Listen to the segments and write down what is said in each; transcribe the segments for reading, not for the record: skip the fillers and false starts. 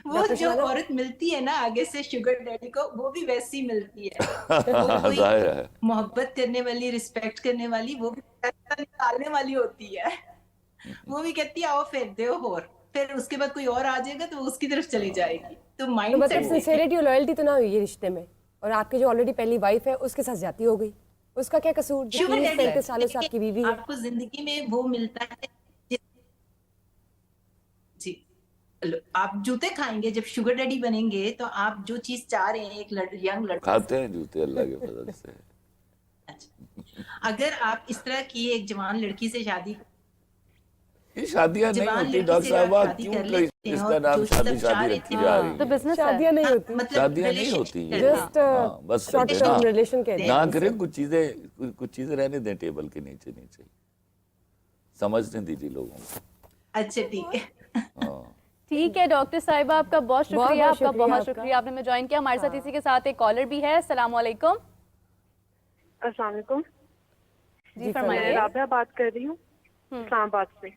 وہ جو عورت ملتی ہے نا آگے سے شوگر ڈیڈی کو, وہ بھی ویسی ملتی ہے. وہ کوئی محبت کرنے والی, رسپیکٹ کرنے والی, وہ بھی پیسہ نکالنے والی ہوتی ہے. وہ بھی کہتی ہے آؤ پھر دو, اور پھر اس کے بعد کوئی اور آ جائے گا تو وہ اس کی طرف چلی جائے گی. تو مائنڈ مطلب سیٹ دیکھیں. سنسیئرٹی اور لائلٹی تو نہ ہوئی ہے رشتے میں, اور آپ کی جو آلریڈی پہلی وائف ہے اس کے ساتھ زیادتی ہو گئی, اس کا کیا قصور جو شوگر 30-35 سالوں سے ڈیڈی آپ کی بیوی ہے؟ آپ کو زندگی میں وہ ملتا ہے. جی, آپ جوتے کھائیں گے جب شوگر ڈیڈی بنیں گے, تو آپ جو چیز چاہ رہے ہیں ایک ینگ لڑکا کھاتے ہیں جوتے اللہ کے فضل سے. اگر آپ اس طرح کی ایک جوان لڑکی سے شادی, یہ شادیاں نہیں جوان ہوتی لڑکی ڈاکٹر سے آپ صاحبہ, شادی کیوں کر کہ لیتے ہیں اس اور کا نام جو شادی سب چاہ شادی رہے رکھی تھے جا رہی تو ہے. بزنس شادیاں نہیں ہوتی, مطلب شادیاں نہیں ہوتی ہیں, جسٹ بس شارٹ ٹرم ریلیشن کہتے ہیں. نہ کریں, کچھ چیزیں رہنے دیں ٹیبل کے نیچے نیچے, سمجھنے دیجیے لوگوں کو. اچھا ٹھیک ہے. ٹھیک ہے ڈاکٹر صاحبہ, آپ کا بہت شکریہ, آپ کا بہت شکریہ, آپ نے ہمیں جوائن کیا. ہمارے ساتھ اسی کے ساتھ ایک کالر بھی ہے. السلام علیکم. السلام علیکم. جی فرمائیے. میں رابعہ بات کر رہی ہوں اسلام آباد سے.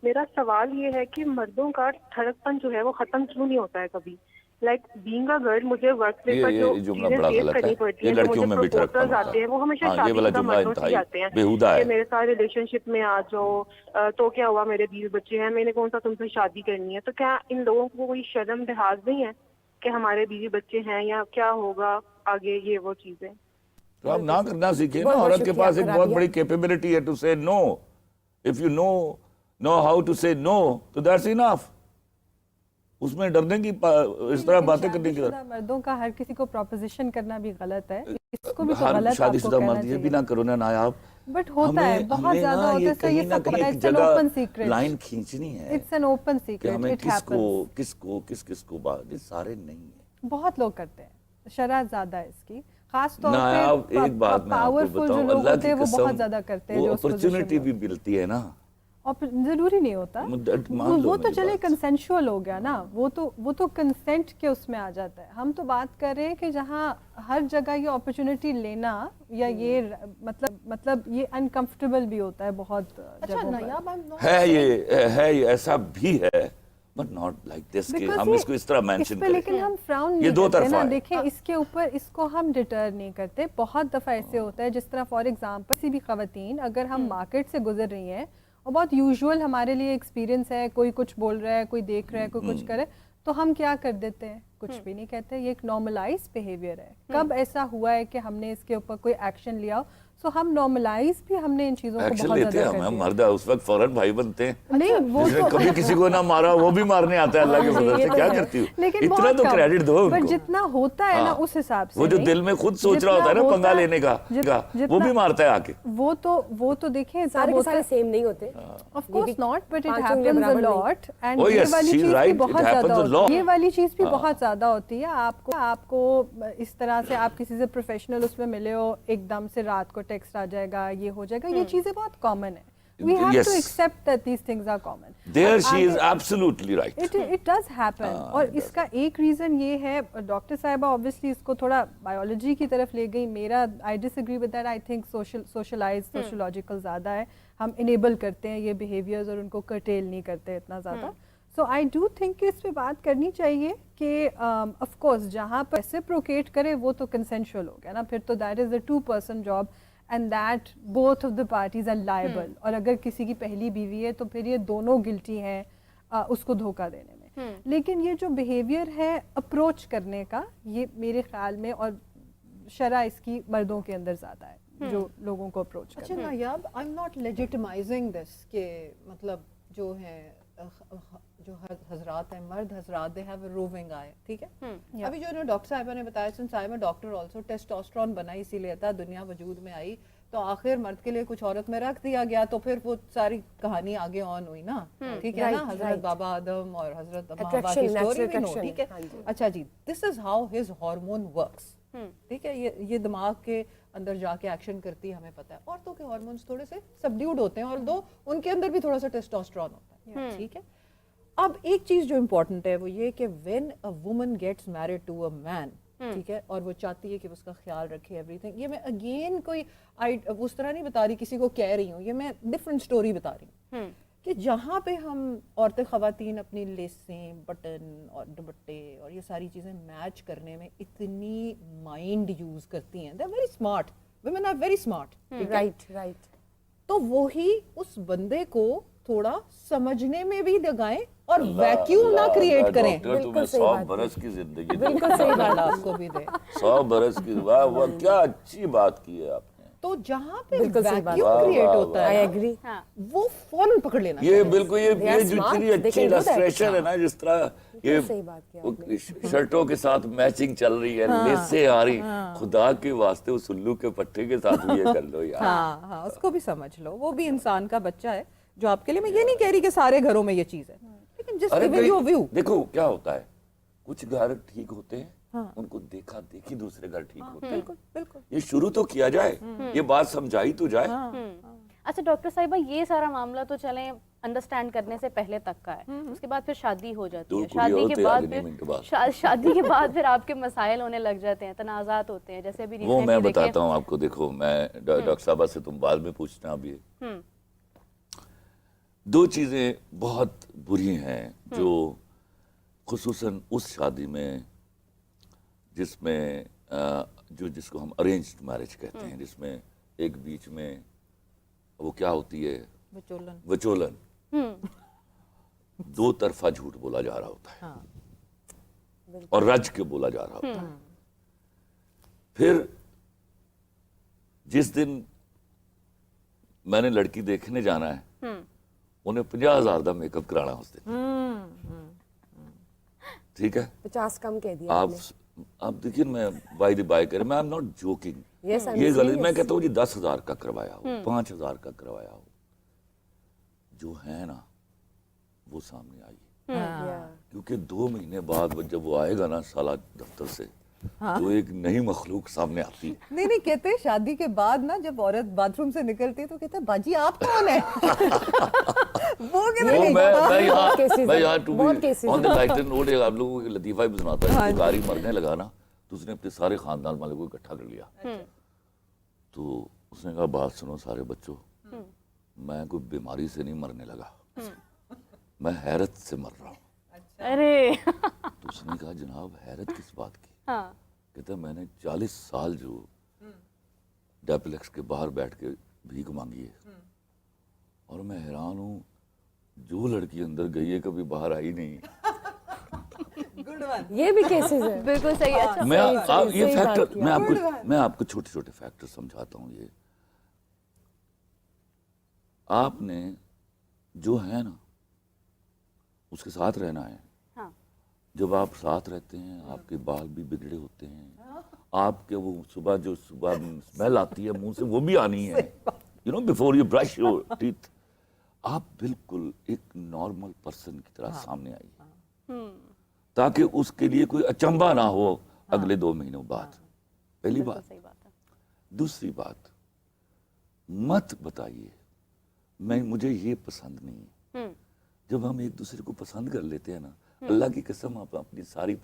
میرا سوال یہ ہے کہ مردوں کا ٹھڑک پن جو ہے وہ ختم کیوں نہیں ہوتا ہے کبھی؟ لائک بینگ اے گرل, مجھے ورک پلیس پر جو جملہ چیزیں بڑا فیس غلط ہے. کرنی پڑتی یہ ہیں, جو لڑکیوں مجھے میں بھی ٹھڑکپن پرپوزلز ہوتا آتے ہیں, ہے. وہ ہمیشہ ہاں, یہ شادی والا شدہ جملہ مردوں سے ہی انتہائی آتے ہیں بےہودہ کہ ہے. میرے ساتھ ریلیشن شپ میں آ جاؤ, تو کیا ہوا میرے 20 بچے ہیں, میں نے کون سا تم سے شادی کرنی ہے. تو کیا ان لوگوں کو کوئی شرم لحاظ نہیں ہے کہ ہمارے 20 بچے ہیں, یا کیا ہوگا آگے, یہ وہ چیزیں؟ تو آپ نہ کرنا سیکھیں نا. عورت کے پاس ایک بہت بڑی کیپیبلٹی ہے to say no. If you know how to say no, تو دیٹس انف. اس میں ڈرنے کی اس طرح باتیں کرنے کی ضرورت. مردوں کا ہر کسی کو پروپوزیشن کرنا بھی غلط ہے, اس کو بھی تو غلط شادی آپ کو شدہ کہنا مرد یہ بھی چاہیے. نہ کرو نا نایاب. بٹ ہوتا ہے, بہت زیادہ ہوتا ہے, کہیں یہ نہ سب کہیں پتہ ہے, ایک اٹس این جگہ اوپن سیکرٹ, لائن کھینچنی ہے اٹس این اوپن کہ سیکرٹ, ہمیں اٹ ہیپنس. کس کو بات, یہ سارے نہیں ہیں. بہت لوگ کرتے ہیں, شرح زیادہ ہے اس کی, خاص طور نایاب. پہ ایک بات میں آپ کو پاورفل جو بتاؤں, لوگ اللہ ہوتے کی ہیں وہ بہت قسم, زیادہ کرتے ہیں. وہ جو اس پوزیشن اپرچونٹی بھی ملتی ہے نا, ضروری نہیں ہوتا. وہ تو چلے کنسینشول ہو گیا نا, وہ تو کنسینٹ کے اس میں آ جاتا ہے. ہم تو بات کر رہے ہیں کہ جہاں ہر جگہ یہ اپرچونٹی لینا, یا یہ مطلب یہ انکمفرٹیبل بھی ہوتا ہے بہت جگہوں پر. ہے یہ ایسا بھی ہے, بٹ ناٹ لائک دس کہ ہم اس کو اس طرح مینشن کریں. لیکن ہم فراؤن یہ نہیں دو کرتے نا. طرفہ ہے. دیکھیں اس کے اوپر اس کو ہم ڈیٹر نہیں کرتے. بہت دفعہ ایسے ہوتا ہے, جس طرح فار ایگزامپل کسی بھی خواتین اگر ہم مارکیٹ سے گزر رہی ہیں, اور بہت یوزول ہمارے لیے ایکسپیرینس ہے, کوئی کچھ بول رہا ہے, کوئی دیکھ رہا ہے, کوئی کچھ کرے, تو ہم کیا کر دیتے ہیں, کچھ بھی نہیں کہتے. یہ ایک نارملائز بیہیویئر ہے. کب ایسا ہوا ہے کہ ہم نے اس کے اوپر کوئی ایکشن لیا ہو؟ سو ہم نارملائز بھی ہم نے ان چیزوں کو ایکشن بہت لیتے زیادہ ہیں کر ہم دیا. مرد اس وقت فوراً بھائی بنتے ہیں. نہیں وہ جس نے کبھی کسی کو نہ مارا وہ بھی مارنے آتا ہے اللہ کے فضل سے. کیا کرتی ہو, اتنا تو کریڈٹ دو ان کو. جتنا ہوتا ہے نا اس حساب سے, وہ جو دل میں خود سوچ رہا ہوتا ہے نا پنگا لینے کا, وہ بھی مارتا ہے آ کے. وہ تو دیکھیں سارے کے سارے سیم نہیں ہوتے. Of course not, but it happens a lot. And یہ والی چیز بھی بہت زیادہ ہوتی ہے. یہ والی چیز بھی بہت زیادہ ہوتی ہے. آپ کو اس طرح سے آپ کسی سے پروفیشنل اس میں ملے ہو, ایک دم سے رات کو ٹیکسٹ آ جائے گا, یہ ہو جائے گا, یہ چیزیں بہت کامن ہیں. We have to accept that these things are common. There she is absolutely right. It does happen. اور اس کا ایک ریزن یہ ہے, ڈاکٹر صاحبہ obviously اس کو تھوڑا بایولوجی کی طرف لے گئی. میرا I disagree with that. I think socialized, sociological زیادہ ہے. ہم enable کرتے ہیں یہ behaviors اور ان کو curtail نہیں کرتے اتنا زیادہ. So I do think کہ اس پہ بات کرنی چاہیے کہ of course جہاں پر reciprocate کرے وہ تو consensual ہو گیا نا, پھر تو that is a two-person job. And that both of the parties are liable. اور اگر کسی کی پہلی بیوی ہے تو پھر یہ دونوں گلٹی ہیں اس کو دھوکہ دینے میں. لیکن یہ جو بیہیویئر ہے اپروچ کرنے کا, یہ میرے خیال میں, اور شرح اس کی مردوں کے اندر زیادہ ہے جو لوگوں کو اپروچ کرتے ہیں. اچھا نایاب, آئی ایم ناٹ لیجیٹمائزنگ دس کہ مطلب جو ہیں جو حضرات ہیں, مرد حضرات, دے ہیو اے روونگ آئی, ٹھیک ہے. ابھی جو ڈاکٹر صاحبہ نے بتایا, since I am a doctor also, testosterone بنا اسی لیے تھا, دنیا وجود میں آئی تو آخر مرد کے لیے کچھ عورت میں رکھ دیا گیا, تو پھر وہ ساری کہانی آگے آن ہوئی نا, ٹھیک ہے نا, حضرت بابا آدم اور حضرت حوا کی سٹوری بھی نو, ٹھیک ہے. اچھا جی, this is how his hormone works, ٹھیک ہے. یہ دماغ کے اندر جا کے ایکشن کرتی ہے, ہمیں پتہ ہے. عورتوں کے ہارمونس تھوڑے سے سبڈیوڈ ہوتے ہیں, اور دو ان کے اندر بھی تھوڑا سا ٹیسٹوسٹرون ہوتا ہے, ٹھیک ہے. اب ایک چیز جو امپورٹنٹ ہے وہ یہ کہ when a woman gets married to a man, ٹھیک ہے, اور وہ چاہتی ہے کہ اس کا خیال رکھے ایوری تھنگ. یہ میں اگین کوئی اس طرح نہیں بتا رہی, کسی کو کہہ رہی ہوں, یہ میں ڈفرینٹ اسٹوری بتا رہی ہوں. کہ جہاں پہ ہم عورتیں خواتین اپنی لیسیں بٹن اور دوپٹے اور یہ ساری چیزیں میچ کرنے میں اتنی مائنڈ یوز کرتی ہیں, they are very smart, women are very smart, right right. تو وہی اس بندے کو تھوڑا سمجھنے میں بھی لگائیں اور ویکیوم نہ کریٹ کریں. تمہیں 100 برس کی زندگی دے, بالکل صحیح بات. اللہ آپ کو بھی دے. 100 برس کی, واہ واہ کیا اچھی بات کی ہے آپ نے. تو جہاں پہ بالکل صحیح بات. ویکیوم کریٹ ہوتا آئی ہے ایگری. وہ فوراً پکڑ لینا. یہ بالکل یہ جو smart, اتنی they اچھی can do that. السٹریشن ہے نا, جس طرح یہ صحیح بات کیا آپ نے. شرٹوں کے ساتھ میچنگ چل رہی ہے, لیسیں آ رہی, خدا کے واسطے اس الو کے پٹھے کے ساتھ بھی یہ کر لو یار. ہاں اس کو بھی سمجھ لو, وہ بھی انسان کا بچہ ہے جو آپ کے لیے, میں یہ نہیں کہہ رہی کہ سارے گھروں میں یہ چیز ہے, لیکن جس کے ویو. دیکھو کیا ہوتا ہے, کچھ گھر ٹھیک ہوتے ہیں, ان کو دیکھا دیکھی دوسرے گھر ٹھیک ہوتے ہیں. بالکل بالکل. یہ شروع تو کیا جائے, یہ بات سمجھائی تو جائے. اچھا ڈاکٹر صاحبہ, یہ سارا معاملہ تو چلیں انڈرسٹینڈ کرنے سے پہلے تک کا ہے, اس کے بعد پھر شادی ہو جاتی ہے, شادی کے بعد پھر آپ کے مسائل ہونے لگ جاتے ہیں, تنازعات ہوتے ہیں, جیسے ابھی وہ میں بتاتا ہوں آپ کو. دیکھو میں ڈاکٹر صاحبہ سے تم بعد میں پوچھنا ابھی. دو چیزیں بہت بری ہیں جو خصوصاً اس شادی میں جس میں جس کو ہم ارینجڈ میرج کہتے ہیں, جس میں ایک بیچ میں وہ کیا ہوتی ہے, وچولن, دو طرفہ جھوٹ بولا جا رہا ہوتا ہے اور رج کے بولا جا رہا ہوتا ہے. پھر جس دن میں نے لڑکی دیکھنے جانا ہے, انہیں 50,000 دا میک اپ کرانا اس دن. ٹھیک ہے, 50 کم کہہ دیا آپ دیکھیے, میں بائی دی بائی کریں, میں I'm not joking, یہ غلط, میں کہتا ہوں جی 10,000 کا کروایا ہو, 5,000 کا کروایا ہو, جو ہے نا وہ سامنے آئیے. کیونکہ 2 مہینے بعد جب وہ آئے گا نا سالہ دفتر سے, تو ایک نئی مخلوق سامنے آتی ہے. نہیں کہتے شادی کے بعد نا جب عورت باتھ روم سے نکلتی ہے تو کہتے ہیں باجی آپ کون ہیں. میں یہاں to be on the lighter note آپ لوگوں کو لطیفہ بھی سناتا ہے. بخاری مرنے لگا نا, تو اس نے اپنے سارے خاندان والے کو اکٹھا کر لیا. تو اس نے کہا بات سنو سارے بچوں, میں کوئی بیماری سے نہیں مرنے لگا, میں حیرت سے مر رہا ہوں. تو اس نے کہا جناب حیرت کس بات کی؟ کہتا میں نے 40 سال جو ڈیپلیکس کے باہر بیٹھ کے بھیک مانگی ہے, اور میں حیران ہوں جو لڑکی اندر گئی ہے کبھی باہر آئی نہیں. یہ بھی کیسز ہے. بالکل صحیح. اچھا میں آپ کو چھوٹے چھوٹے فیکٹر سمجھاتا ہوں. یہ آپ نے جو ہے نا اس کے ساتھ رہنا ہے. جب آپ ساتھ رہتے ہیں آپ کے بال بھی بگڑے ہوتے ہیں, آپ کے وہ صبح اسمیل آتی ہے منہ سے وہ بھی آنی ہے, you know before you brush your teeth. آپ بالکل ایک نارمل پرسن کی طرح سامنے آئیے, تاکہ اس کے لیے کوئی اچنبھا نہ ہو اگلے 2 مہینوں بعد. پہلی بات. دوسری بات, مت بتائیے مجھے یہ پسند نہیں ہے. جب ہم ایک دوسرے کو پسند کر لیتے ہیں نا, اللہ کی قسم آپ اپنی ساری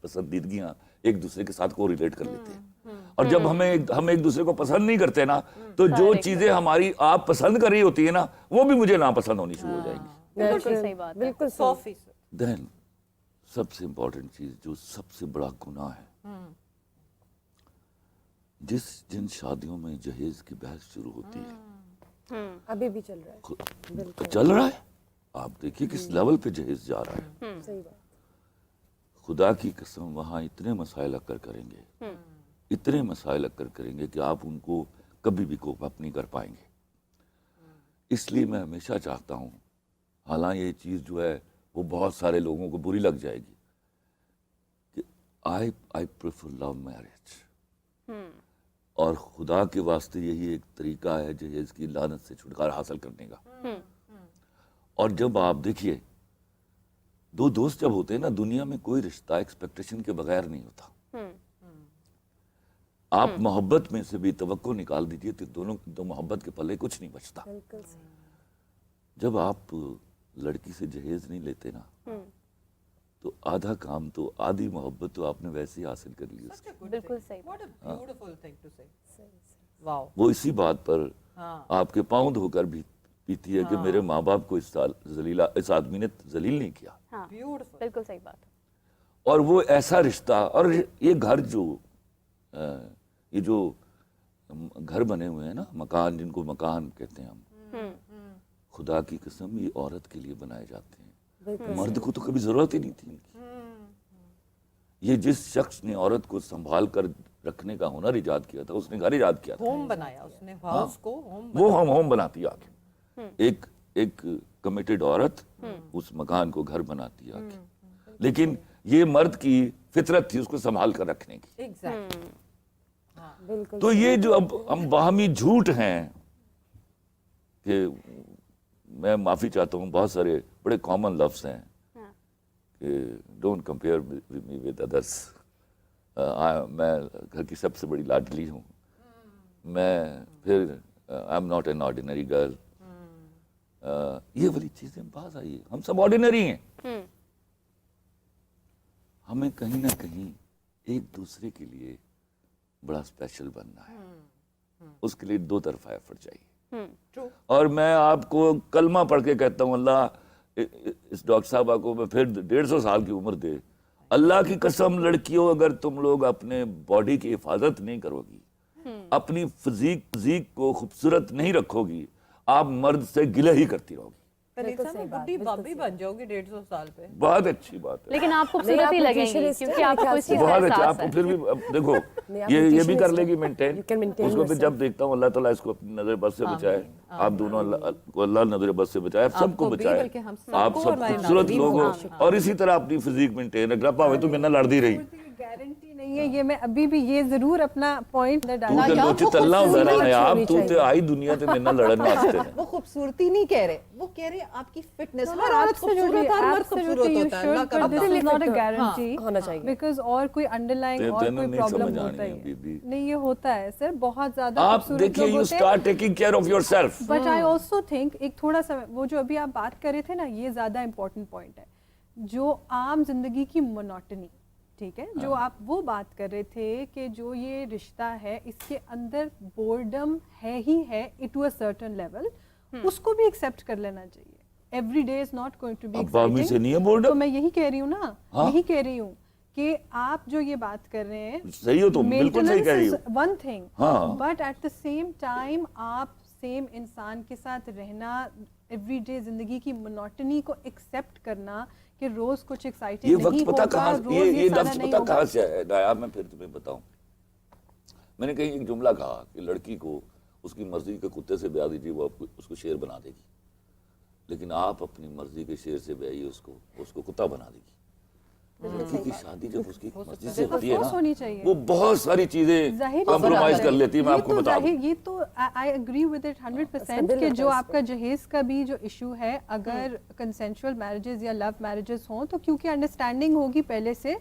پسندیدگیاں ایک دوسرے کے ساتھ کو ریلیٹ کر لیتے ہیں. اور جب ہم ایک دوسرے کو پسند نہیں کرتے نا, تو جو چیزیں ہماری آپ پسند کر رہی ہوتی ہیں نا, وہ بھی مجھے ناپسند ہونی شروع ہو جائیں گی. بالکل 100%. دین سب سے امپورٹنٹ چیز جو سب سے بڑا گناہ ہے, جن شادیوں میں جہیز کی بحث شروع ہوتی ہے, ابھی بھی چل رہا ہے. چل رہا ہے. آپ دیکھیے کس لیول پہ جہیز جا رہا ہے. صحیح بات. خدا کی قسم وہاں اتنے مسائل اکر کریں گے, اتنے مسائل اکر کریں گے کہ آپ ان کو کبھی بھی کوپ اپ نہیں کر پائیں گے. اس لیے میں ہمیشہ چاہتا ہوں, حالانکہ یہ چیز جو ہے وہ بہت سارے لوگوں کو بری لگ جائے گی, کہ I prefer love marriage. اور خدا کے واسطے یہی ایک طریقہ ہے جہیز کی لعنت سے چھٹکارا حاصل کرنے کا. اور جب آپ دیکھیے 2 دوست جب ہوتے ہیں نا, دنیا میں کوئی رشتہ ایکسپیکٹیشن کے بغیر نہیں ہوتا. آپ محبت میں سے بھی توقع نکال دیجئے تو محبت کے پلے کچھ نہیں بچتا. جب آپ لڑکی سے جہیز نہیں لیتے نا, تو آدھا کام تو آدھی محبت تو آپ نے ویسے ہی حاصل کر لی. بالکل صحیح. وہ اسی بات پر آپ کے پاؤں دھو کر بھی پیتی ہے کہ میرے ماں باپ کو اس آدمی نے ذلیل نہیں کیا. ہاں بالکل صحیح بات. اور وہ ایسا رشتہ, اور یہ گھر یہ جو گھر بنے ہوئے ہیں نا, مکان جن کو مکان کہتے ہیں ہم, خدا کی قسم یہ عورت کے لیے بنائے جاتے ہیں, مرد کو تو کبھی ضرورت ہی نہیں تھی ان کی. یہ جس شخص نے عورت کو سنبھال کر رکھنے کا ہنر ایجاد کیا تھا, اس نے گھر ایجاد کیا تھا, ہوم بنایا اس نے, ہاؤس کو ہوم وہ ہوم بناتی آگے. ایک کمیٹڈ عورت اس مکان کو گھر بناتی آگے. لیکن یہ مرد کی فطرت تھی اس کو سنبھال کر رکھنے کی. ایگزیکٹلی. تو یہ جو اب ہم باہمی جھوٹ ہیں, کہ میں معافی چاہتا ہوں, بہت سارے بڑے کامن لفظ ہیں کہ don't compare me with others, میں گھر کی سب سے بڑی لاڈلی ہوں, میں پھر I am not an ordinary girl, یہ والی چیزیں باز آئی. ہم سب آرڈینری ہیں, ہمیں کہیں نہ کہیں ایک دوسرے کے لیے بڑا اسپیشل بننا ہے, اس کے لیے دو طرفہ ایفرٹ چاہیے. اور میں آپ کو کلمہ پڑھ کے کہتا ہوں, اللہ اس ڈاکٹر صاحبہ کو میں پھر 150 سال کی عمر دے. اللہ کی قسم لڑکیوں, اگر تم لوگ اپنے باڈی کی حفاظت نہیں کرو گی, اپنی فزیک کو خوبصورت نہیں رکھو گی, آپ مرد سے گلہ ہی کرتی رہو گی. بڈھی بابی بن جاؤ گی 150 سال پہ. بہت اچھی بات ہے, لیکن آپ خوبصورت ہی لگیں گی کیونکہ آپ کو اس چیز کا بہت اچھا. احساس آپ ہے. پھر بھی دیکھو یہ بھی کر لے گی مینٹین. اس کو پھر جب دیکھتا ہوں, اللہ تعالیٰ اس کو اپنی نظر بد سے بچائے, آپ دونوں اللہ نظر بد سے بچائے, سب کو بچائے, آپ سب خوبصورت لوگ ہو, اور اسی طرح اپنی فزیک مینٹین رکھنا پاوے تو میرے لڑ دی رہی. گارنٹی نہیں ہے, یہ میں ابھی بھی یہ ضرور اپنا پوائنٹ ڈالا. وہ خوبصورتی نہیں کہہ رہے, وہ کہہ رہے آپ کی فٹنس. ہر عورت خوبصورت ہے, مرد خوبصورت ہوتا ہے, اللہ کا This is not a guarantee ہونا چاہیے, because اور کوئی انڈرلائنگ اور کوئی پرابلم ہوتا ہے نہیں, یہ ہوتا ہے سر, بہت زیادہ خوبصورت لوگ ہوتے ہیں. taking care of yourself. But I also think ایک تھوڑا سا وہ جو ابھی آپ بات کر رہے تھے نا, یہ زیادہ امپورٹنٹ پوائنٹ ہے, جو عام زندگی کی مونوٹنی, ٹھیک ہے, جو آپ وہ بات کر رہے تھے کہ جو یہ رشتہ ہے اس کے اندر بورڈم ہے ہی ہے ٹو اے سرٹن لیول, اس کو بھی ایکسیپٹ کر لینا چاہیے. Every day is not going to be exciting. تو میں یہی کہہ رہی ہوں نا, یہی کہہ رہی ہوں کہ آپ جو یہ بات کر رہے ہیں, صحیح ہو, تم بالکل صحیح کہہ رہی ہو, one thing, but at the same time آپ سیم انسان کے ساتھ رہنا, ایوری ڈے زندگی کی مونوٹنی کو ایکسیپٹ کرنا کہ روز کچھ ایکسائٹنگ نہیں ہوگا, یہ لفظ پتہ کہاں سے ہے نایا, میں پھر تمہیں بتاؤں. میں نے کہیں ایک جملہ کہا کہ لڑکی کو اس کی مرضی کے کتے سے بیاہ دیجیے, وہ اس کو شیر بنا دے گی, لیکن آپ اپنی مرضی کے شیر سے بیائیے اس کو کتا بنا دے گی. لڑکی کی شادی جب اس کی مرضی سے ہوتی ہے نا, وہ بہت ساری چیزیں کمپرومائز کر لیتی ہے. میں آپ کو بتا دوں, یہ تو آئی اگری ود اٹ 100% کہ جو آپ کا جہیز کا بھی جو ایشو ہے, اگر کنسینشول میرجز یا لو میرجز ہوں تو کیونکہ انڈرسٹینڈنگ ہوگی پہلے سے,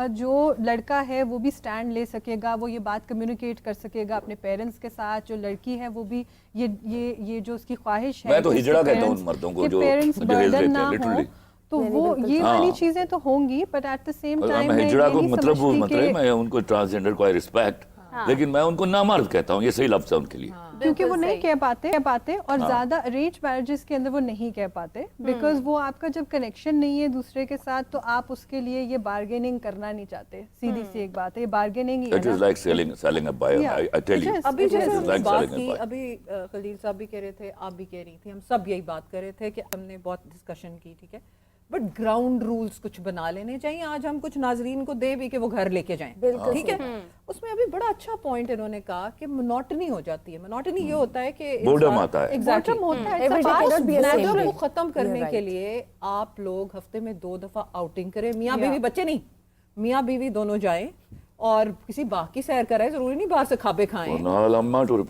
جو لڑکا ہے وہ بھی سٹینڈ لے سکے گا, وہ یہ بات کمیونیکیٹ کر سکے گا اپنے پیرنٹس کے ساتھ, جو لڑکی ہے وہ بھی یہ جو اس کی خواہش ہے, میں تو ہجڑا کہتا ہوں ان مردوں کو جو پیرنٹس جہیز برڈن لیتے نہ ہیں ہوں, لٹرلی. تو وہ یہ والی چیزیں تو ہوں گی, but at the same time میں ہجڑا کو مطلب وہ میں ان کو ٹرانسجینڈر کو ریسپیکٹ, لیکن میں ان کو نامرد کہتا ہوں, یہ صحیح لفظ ہے ان کے لیے, کیونکہ وہ نہیں کہہ پاتے اور زیادہ ارینج میرجز کے اندر وہ نہیں کہہ پاتے, بیکاز وہ آپ کا جب کنیکشن نہیں ہے دوسرے کے ساتھ تو آپ اس کے لیے یہ بارگیننگ کرنا نہیں چاہتے. سیدھی سی ایک بات ہے, یہ بارگیننگ ہی ہے. It is like selling a buy. I tell you. ابھی جیسے بات کی, ابھی خلیل صاحب بھی کہہ رہے تھے, آپ بھی کہہ رہی تھی, ہم سب یہی بات کر رہے تھے کہ ہم نے بہت ڈسکشن کی, ٹھیک ہے, بٹ گراؤنڈ رولز کچھ بنا لینے چاہیے. آج ہم کچھ ناظرین کو دے بھی کہ وہ گھر لے کے جائیں, ٹھیک ہے. اس میں ابھی بڑا اچھا پوائنٹ انہوں نے کہا کہ مونوٹنی ہو جاتی ہے. مونوٹنی یہ ہوتا ہے کہ بورڈم آتا ہے, بورڈم ہوتا ہے. بورڈم کو ختم کرنے کے لیے آپ لوگ ہفتے میں 2 دفعہ آؤٹنگ کریں, میاں بیوی, بچے نہیں, میاں بیوی دونوں جائیں اور کسی باغ کی سیر کریں, ضروری نہیں باہر سے کھابے کھائیں,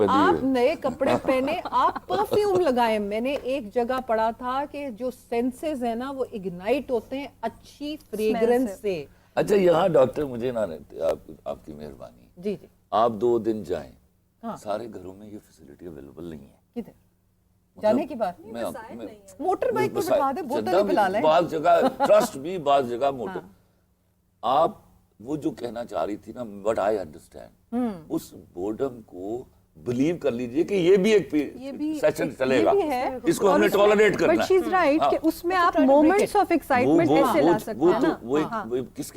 آپ نئے کپڑے پہنے, آپ پرفیوم لگائیں. میں نے ایک جگہ پڑھا تھا کہ جو سینسز ہیں نا وہ اگنائٹ ہوتے ہیں اچھی فریگرنس سے. اچھا یہاں ڈاکٹر مجھے نہ رہتے, آپ کی مہربانی, جی جی, آپ 2 دن جائیں, سارے گھروں میں یہ فیسلٹی اویلیبل نہیں ہے. کدھر جانے کی بات نہیں, موٹر بائک پہ بٹھا دے, بوتل ہی پلا لیں. بعض جگہ ٹرسٹ بھی, بعض جگہ موٹر. آپ وہ جو کہنا چاہ رہی تھی نا, بٹ آئی انڈرسٹینڈ, اس بورڈم کو بلیو کر لیجئے کہ یہ بھی ایک سیشن چلے گا, اس کو ہم نے ٹالریٹ کرنا ہے. بٹ شی از رائٹ کہ اس میں آپ مومنٹس آف ایکسائٹمنٹ ایسے لا سکتے ہیں نا. وہ کس کے